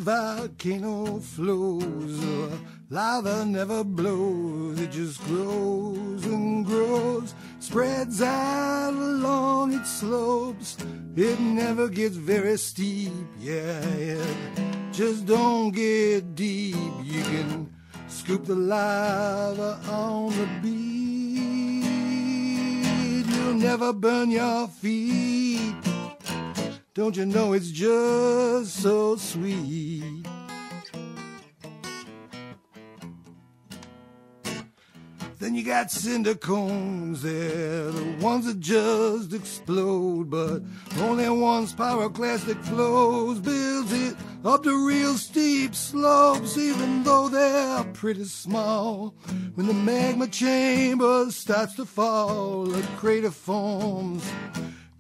volcano flows, lava never blows, it just grows and grows, spreads out along its slopes. It never gets very steep, yeah, it just don't get deep. You can scoop the lava on the beat, you'll never burn your feet. Don't you know it's just so sweet? Then you got cinder cones, they're the ones that just explode, but only one's pyroclastic flows builds it up to real steep slopes, even though they're pretty small. When the magma chamber starts to fall, a crater forms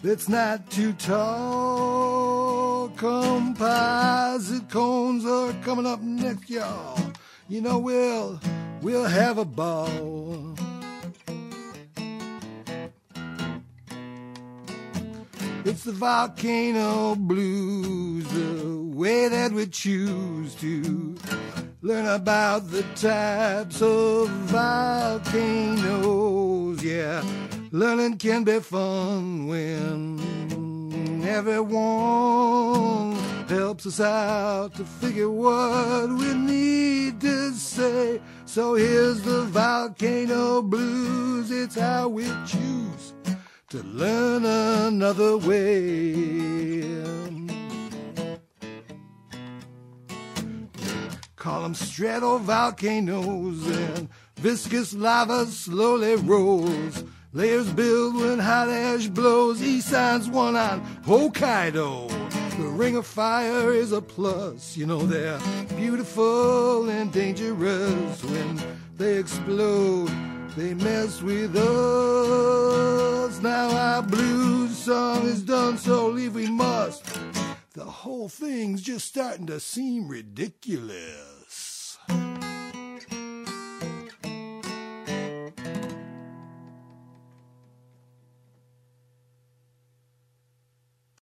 that's not too tall. Composite cones are coming up next, y'all. You know we'll have a ball. It's the volcano blues, the way that we choose to learn about the types of volcanoes. Yeah, learning can be fun when everyone helps us out to figure what we need to say. So here's the volcano blues, it's how we choose to learn another way. Call them stratovolcanoes, and viscous lava slowly rolls. Layers build when hot ash blows. East side's one on Hokkaido. The ring of fire is a plus. You know they're beautiful and dangerous. When they explode, they mess with us. Now our blues song is done, so leave we must. The whole thing's just starting to seem ridiculous.